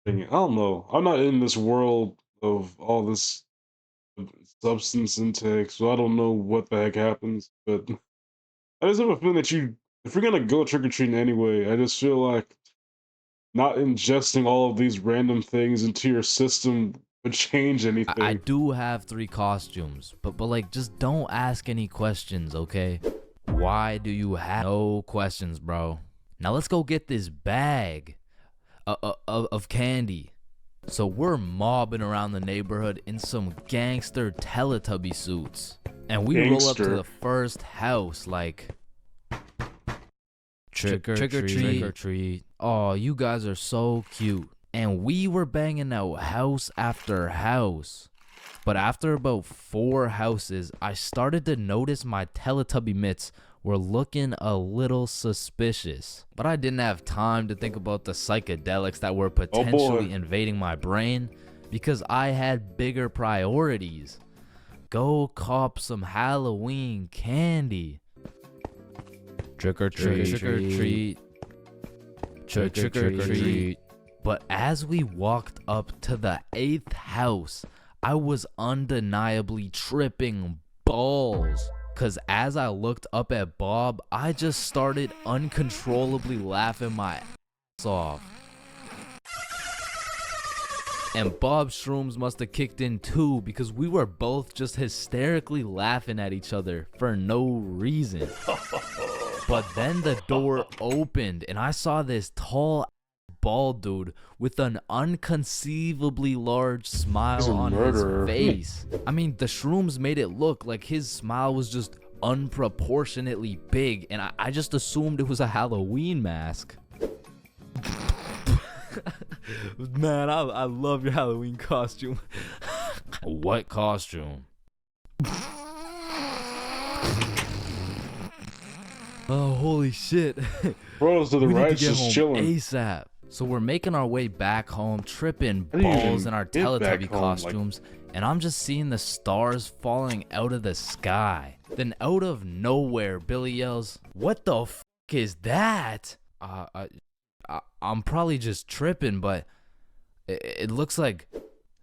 I don't know. I'm not in this world of all this substance intake, so I don't know what the heck happens. But I just have a feeling that if you're gonna go trick or treating anyway, I just feel like not ingesting all of these random things into your system would change I anything. do have 3 costumes, but like just don't ask any questions, okay? Why do you have no questions, bro? Now let's go get this bag of candy. So we're mobbing around the neighborhood in some gangster Teletubby suits. And we roll up to Gangster. the first house like trick or treat. Oh, you guys are so cute. And we were banging out house after house. But after about 4 houses, I started to notice my Teletubby mitts were looking a little suspicious. But I didn't have time to think about the psychedelics that were potentially invading my brain because I had bigger priorities. Go cop some Halloween candy. Trick or treat, trick or treat, trick or treat. But as we walked up to the 8th house, I was undeniably tripping balls. Cause as I looked up at Bob, I just started uncontrollably laughing my ass off. And Bob's shrooms must have kicked in too, because we were both just hysterically laughing at each other for no reason. But then the door opened and I saw this tall bald dude with an unconceivably large smile on his face. I mean, the shrooms made it look like his smile was just unproportionately big, and I just assumed it was a Halloween mask. Man, I love your Halloween costume. What costume? Oh, holy shit. Bros to the We need right, to get just home chilling. ASAP. So we're making our way back home, tripping balls in our Teletubby costumes, and I'm just seeing the stars falling out of the sky. Then out of nowhere, Billy yells, "What the f*** is that?" I'm probably just tripping, but it looks like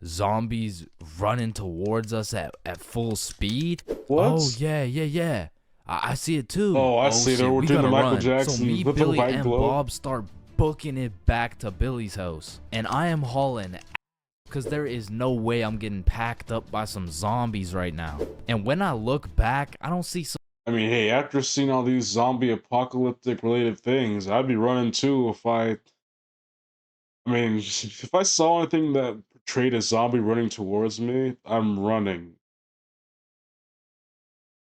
zombies running towards us at full speed. What? Oh, yeah. I see it too. Oh, I see. We're doing the Michael Jackson. So me, with the Billy, white and glow. Bob start booking it back to Billy's house. And I am hauling because there is no way I'm getting packed up by some zombies right now. And when I look back, I don't see some. I mean, hey, after seeing all these zombie apocalyptic related things, I'd be running too if I saw anything that portrayed a zombie running towards me, I'm running.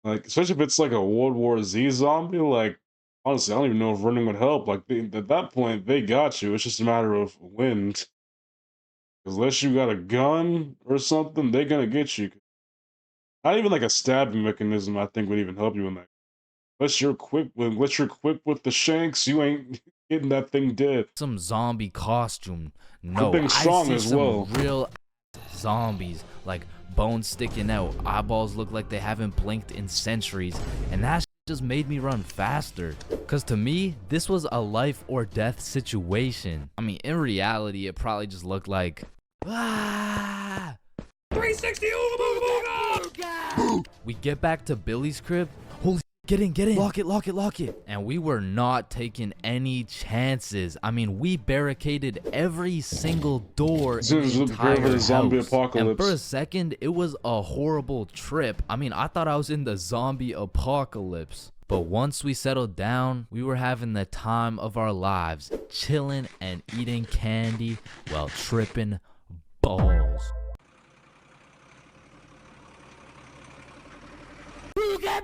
Like, especially if it's like a World War Z zombie, like, honestly, I don't even know if running would help. Like, at that point, they got you. It's just a matter of when. Unless you got a gun or something, they're gonna get you. Not even like a stabbing mechanism, I think, would even help you in that. Unless you're quick with the shanks, you ain't getting that thing dead. Some zombie costume. No, Something I strong see as some well. real zombies, like bones sticking out, eyeballs look like they haven't blinked in centuries, and that just made me run faster. Cause to me, this was a life or death situation. I mean, in reality, it probably just looked like 360. We get back to Billy's crib. Holy Get in. Lock it. And we were not taking any chances. I mean, we barricaded every single door in the entire house. Zombie apocalypse. And for a second, it was a horrible trip. I mean, I thought I was in the zombie apocalypse. But once we settled down, we were having the time of our lives, chilling and eating candy while tripping balls.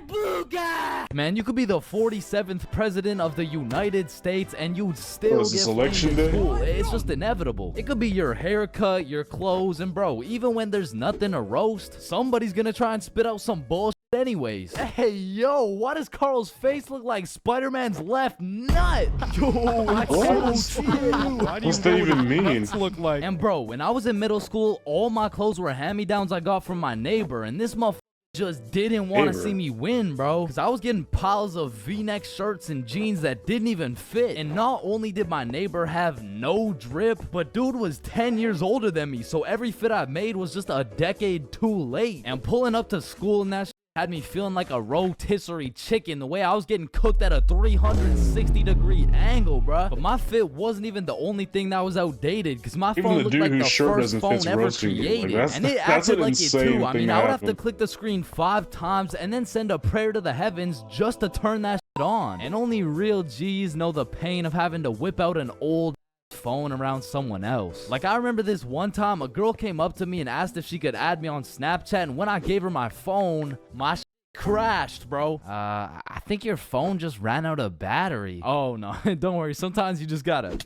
Booga! Man, you could be the 47th president of the United States and you'd still get election in day? school. It's just inevitable. It could be your haircut, your clothes, and bro, even when there's nothing to roast, somebody's gonna try and spit out some bullshit anyways. Hey, yo, why does Carl's face look like Spider-Man's left nut? Yo, I can't see it. What's that even mean? Look like. And bro, when I was in middle school, all my clothes were hand-me-downs I got from my neighbor, and this motherfucker just didn't want to see me win, bro, because I was getting piles of v-neck shirts and jeans that didn't even fit. And not only did my neighbor have no drip, but dude was 10 years older than me, so every fit I made was just a decade too late. And pulling up to school and that had me feeling like a rotisserie chicken, the way I was getting cooked at a 360-degree angle, bruh. But my fit wasn't even the only thing that was outdated, because my phone looked like the first phone ever created. And it acted like it too. I mean, I would have to click the screen 5 times and then send a prayer to the heavens just to turn that shit on. And only real G's know the pain of having to whip out an old phone around someone else. Like, I remember this one time a girl came up to me and asked if she could add me on Snapchat, and when I gave her my phone, my shit crashed, bro. I think your phone just ran out of battery. Oh no, don't worry, sometimes you just gotta.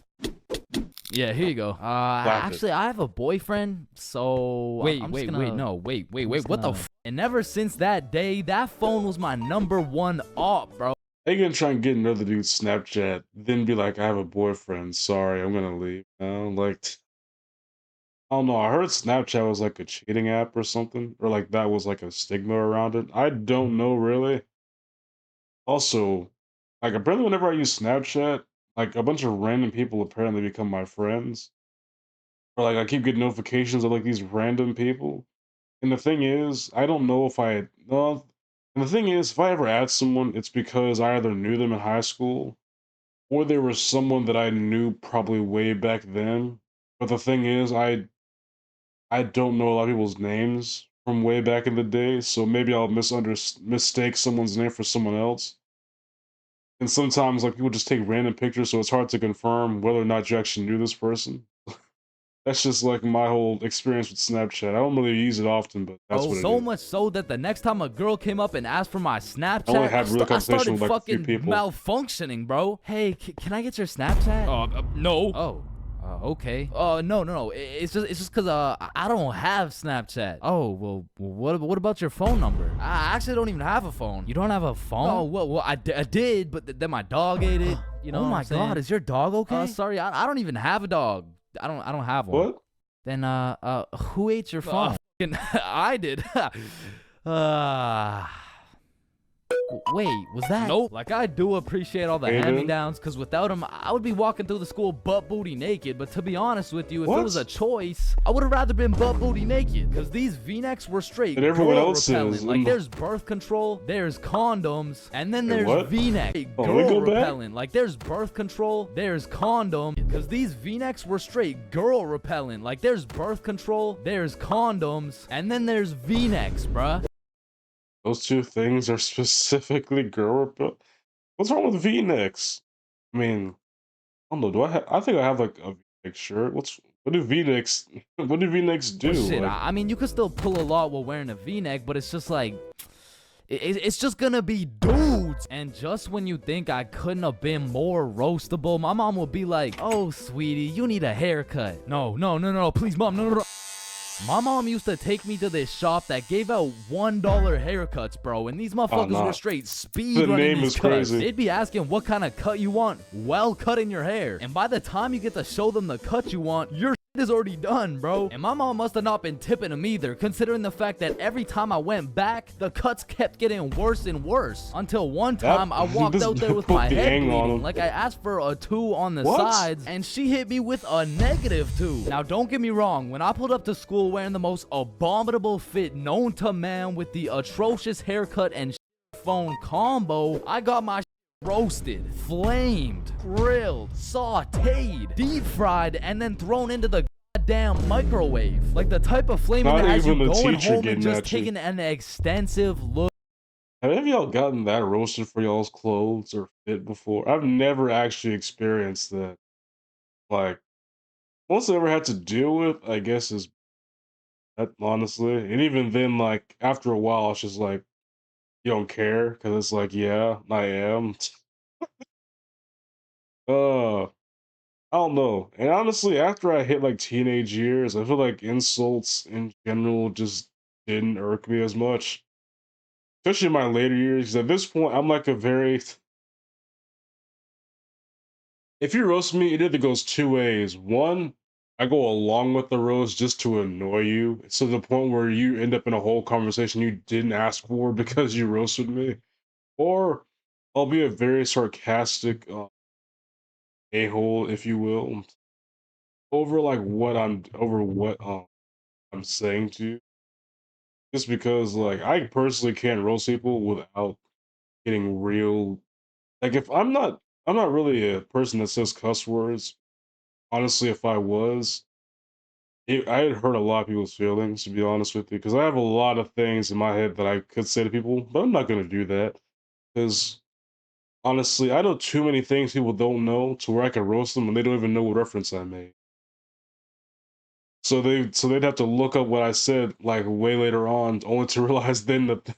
Yeah, here you go. Actually, I have a boyfriend, so wait, what the f? And ever since that day, that phone was my #1 op, bro. Are you gonna try and get another dude's Snapchat, then be like, I have a boyfriend, sorry, I'm gonna leave now? Like, I don't know, I heard Snapchat was like a cheating app or something, or like that was like a stigma around it. I don't know, really. Also, like, apparently whenever I use Snapchat, like, a bunch of random people apparently become my friends. Or like, I keep getting notifications of like these random people. And the thing is, I don't know if and the thing is, if I ever add someone, it's because I either knew them in high school, or they were someone that I knew probably way back then. But the thing is, I don't know a lot of people's names from way back in the day, so maybe I'll mistake someone's name for someone else. And sometimes, like, people just take random pictures, so it's hard to confirm whether or not you actually knew this person. That's just like my whole experience with Snapchat. I don't really use it often, but that's what it is. So much so that the next time a girl came up and asked for my Snapchat, I only had real I conversation started with like a few fucking people. malfunctioning, bro. Hey, can I get your Snapchat? No. Oh. Okay. No. It's just because I don't have Snapchat. Oh, well, what about your phone number? I actually don't even have a phone. You don't have a phone? Oh, well, I did, but then my dog ate it. You know? Oh my God, is your dog okay? Sorry, I don't even have a dog. I don't have one. What? Then who ate your phone? I did. Wait, was that? Nope. Like, I do appreciate all the Aiden? hand-me-downs, because without them, I would be walking through the school butt-booty naked. But to be honest with you, if it was a choice, I would have rather been butt-booty naked, because these v-necks were straight And everyone girl else repellent. is. Like, there's birth control, there's condoms, and then there's what? v-neck. Oh, Girl we go back? repellent. Like, there's birth control, there's condom, because these v-necks were straight girl repellent. Like, there's birth control, there's condoms, and then there's v-necks, bruh. Those two things are specifically girl repellent. What's wrong with V-necks? I mean, I don't know. I think I have like a V-neck shirt. What do V-necks? What do V-necks do? Well, shit, Like, I mean, you could still pull a lot while wearing a V-neck, but it's just like, it's just gonna be dudes. And just when you think I couldn't have been more roastable, my mom would be like, "Oh, sweetie, you need a haircut." No, please, mom, no. My mom used to take me to this shop that gave out $1 haircuts, bro, and these motherfuckers were straight speed The running name these is cuts. crazy. They'd be asking what kind of cut you want while cutting your hair, and by the time you get to show them the cut you want, your shit is already done, bro. And my mom must have not been tipping them either, considering the fact that every time I went back, the cuts kept getting worse and worse, until one time I walked out there with my head bleeding. Like, I asked for a 2 on the sides, and she hit me with a -2. Now, don't get me wrong, when I pulled up to school wearing the most abominable fit known to man with the atrocious haircut and microphone combo, I got my roasted, flamed, grilled, sauteed, deep fried, and then thrown into the goddamn microwave. Like the type of flaming Not that has you even the going teacher home and getting just at you. taking an extensive look. Have any of y'all gotten that roasted for y'all's clothes or fit before? I've never actually experienced that. Like, most I ever had to deal with, I guess, is that, honestly. And even then, like, after a while, it's just like, you don't care, because it's like, yeah, I am. Uh, I don't know. And honestly, after I hit like teenage years, I feel like insults in general just didn't irk me as much. Especially in my later years, 'cause at this point, I'm like a very if you roast me, it either goes two ways. One, I go along with the roast just to annoy you, to the point where you end up in a whole conversation you didn't ask for because you roasted me. Or I'll be a very sarcastic a-hole, if you will, over like what I'm saying to you. Just because like I personally can't roast people without getting real like if I'm not really a person that says cuss words. Honestly, if I was, I'd hurt a lot of people's feelings, to be honest with you, because I have a lot of things in my head that I could say to people, but I'm not going to do that. Because honestly, I know too many things people don't know to where I can roast them and they don't even know what reference I made. So they'd have to look up what I said like way later on, only to realize then that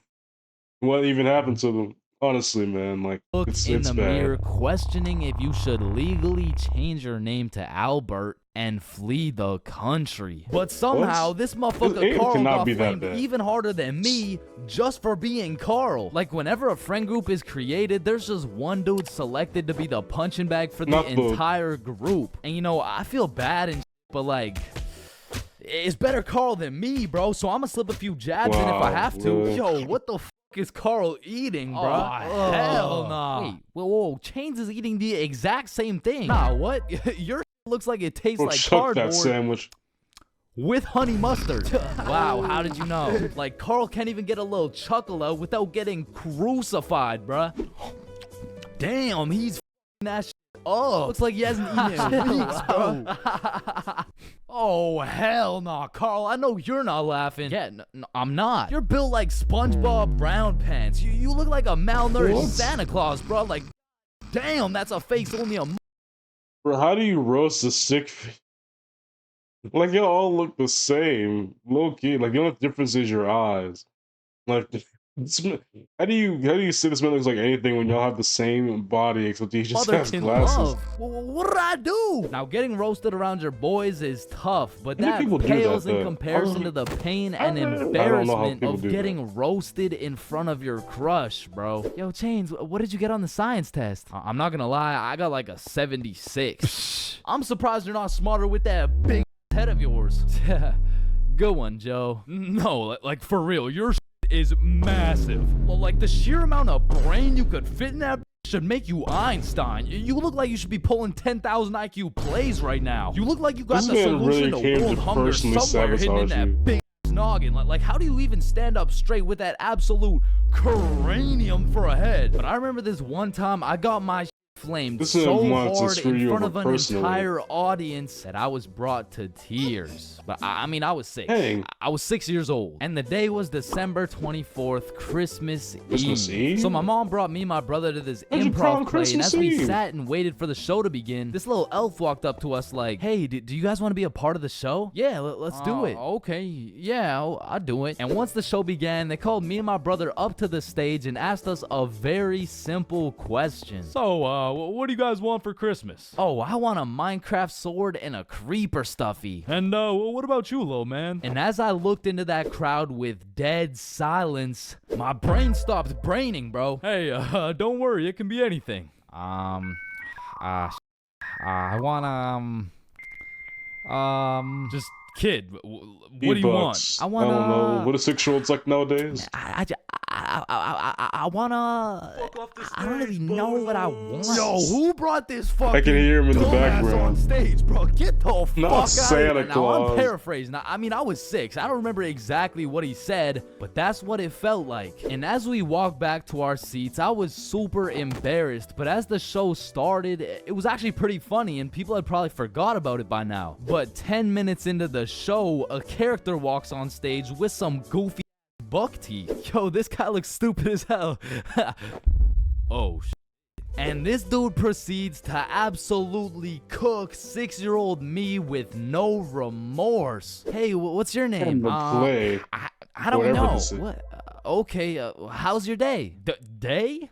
what even happened to them. Honestly, man, like Look in it's the bad. mirror, questioning if you should legally change your name to Albert and flee the country. But somehow, What? this motherfucker It Carl cannot got be that flamed bad. even harder than me just for being Carl. Like, whenever a friend group is created, there's just one dude selected to be the punching bag for the Not the- entire group. And, you know, I feel bad and but, like, it's better Carl than me, bro, so I'm gonna slip a few jabs in if I have to. Wow, Yo, what the is Carl eating, bro? Oh, hell nah. Wait, whoa, Chains is eating the exact same thing. Nah, what? Your looks like it tastes Bro, like chuck cardboard that sandwich. with honey mustard. Wow, how did you know? Like, Carl can't even get a little chuckle out without getting crucified, bruh. Damn, he's that shit up. Looks like he hasn't eaten in weeks, bro. Oh, hell nah, Carl. I know you're not laughing. Yeah, I'm not. You're built like SpongeBob Brown Pants. You look like a malnourished What? Santa Claus, bro. Like, damn, that's a face only a Bro, how do you roast a sick like y'all all look the same, low key. Like the only difference is your eyes. Like, how do you say this man looks like anything when y'all have the same body except he just mother has can glasses? love. What did I do? Now, getting roasted around your boys is tough, but How many that people do pales that, in though? comparison to the pain and I don't know how embarrassment people of do getting roasted in front of your crush, bro. Yo, Chains, what did you get on the science test? I'm not gonna lie, I got like a 76. I'm surprised you're not smarter with that big head of yours. Good one, Joe. No, like for real, your is massive. Well, like the sheer amount of brain you could fit in that should make you Einstein. You look like you should be pulling 10,000 IQ plays right now. You look like you got This the man solution really to came world to hunger personally somewhere hidden in sabotage that you. big noggin. Like, how do you even stand up straight with that absolute cranium for a head? But I remember this one time I got my flamed This so man wants to hard screw in you front over of an personally. entire audience that I was brought to tears. But I mean, I was 6. Dang. I was 6 years old. And the day was December 24th, Christmas Christmas Eve? So my mom brought me and my brother to this How'd you cry on improv play. And Christmas as we Eve? sat and waited for the show to begin, this little elf walked up to us like, hey, do you guys want to be a part of the show? Yeah, let's do it. Okay, yeah, I'll do it. And once the show began, they called me and my brother up to the stage and asked us a very simple question. So, what do you guys want for Christmas? Oh, I want a Minecraft sword and a creeper stuffy. And what about you, little man? And as I looked into that crowd with dead silence, my brain stopped braining, bro. Hey, don't worry, it can be anything. I want Just Kid, what do you want? E-bucks. I I wanna. don't know. What are 6-year-olds like nowadays? I wanna. I don't really know what I want. Yo, who brought this fucking I can hear him in the dumbass on background. stage, bro? Get the fuck Not out of Santa here. Now, I'm Claus. paraphrasing. I mean, I was 6. I don't remember exactly what he said, but that's what it felt like. And as we walked back to our seats, I was super embarrassed. But as the show started, it was actually pretty funny, and people had probably forgot about it by now. But 10 minutes into the show, a character walks on stage with some goofy buck teeth. Yo, this guy looks stupid as hell. Oh, shit. And this dude proceeds to absolutely cook 6-year-old me with no remorse. Hey, what's your name? Clay. I don't Whatever know. this is. What? Okay, how's your day? Day?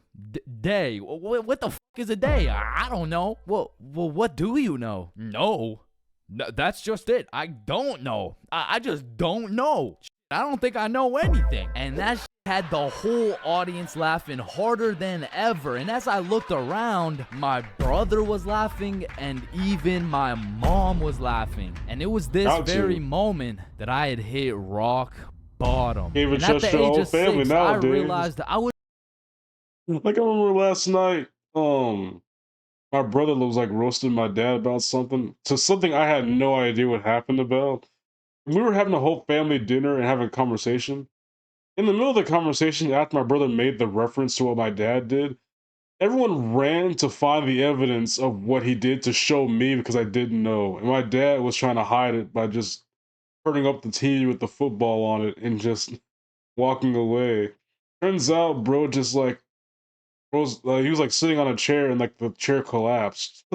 Day? What the fuck is a day? I don't know. Well, what do you know? No, that's just it. I don't know. I just don't know. I don't think I know anything. And that had the whole audience laughing harder than ever. And as I looked around, my brother was laughing and even my mom was laughing. And it was this very moment that I had hit rock bottom. Can't even And at trust the your age whole of family 6, I nowadays. realized I would. Like I remember last night, my brother was like roasting my dad about something. So something I had no idea what happened about. We were having a whole family dinner and having a conversation. In the middle of the conversation, after my brother made the reference to what my dad did, everyone ran to find the evidence of what he did to show me because I didn't know. And my dad was trying to hide it by just turning up the TV with the football on it and just walking away. Turns out, bro, just like, he was like sitting on a chair and like the chair collapsed.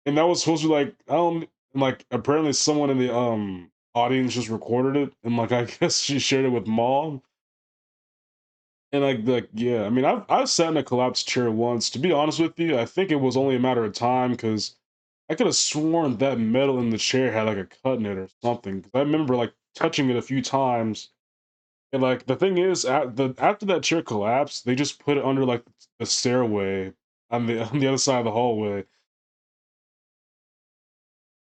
And that was supposed to be like, I don't, like, apparently someone in the audience just recorded it and like I guess she shared it with mom. And like yeah, I mean I've sat in a collapsed chair once. To be honest with you, I think it was only a matter of time because I could have sworn that metal in the chair had like a cut in it or something. Because I remember like touching it a few times. And like the thing is, after that chair collapsed, they just put it under like the stairway on the on the other side of the hallway.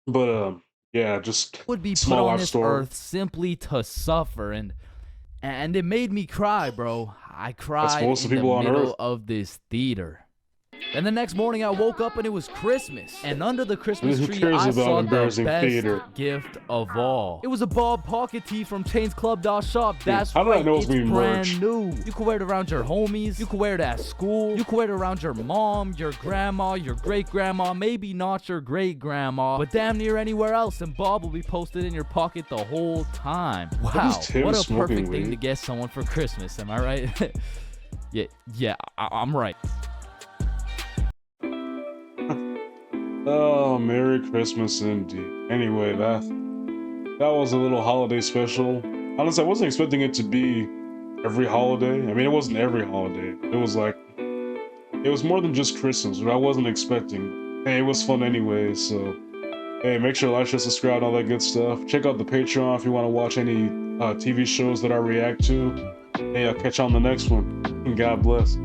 But yeah, just would be put small on life this story. earth simply to suffer, and it made me cry, bro. I cried most in of the people on middle earth. of this theater. Then the next morning I woke up and it was Christmas. And under the Christmas Who tree cares I about saw the embarrassing best theater? gift of all. It was a Bob pocket tee from ChainsClub.shop. That's how did I right, know it was it's gonna be merch? brand new. You can wear it around your homies. You can wear it at school. You can wear it around your mom, your grandma, your great-grandma, maybe not your great-grandma, but damn near anywhere else, and Bob will be posted in your pocket the whole time. Wow, Tim what a smoking perfect thing weed? to get someone for Christmas, am I right? yeah, I'm right. Oh, Merry Christmas indeed. Anyway, that was a little holiday special. Honestly, I wasn't expecting it to be every holiday. I mean, it wasn't every holiday. It was like, it was more than just Christmas, which I wasn't expecting. Hey, it was fun anyway, so hey, make sure to like, share, subscribe, and all that good stuff. Check out the Patreon if you want to watch any TV shows that I react to. Hey, I'll catch you on the next one. And God bless.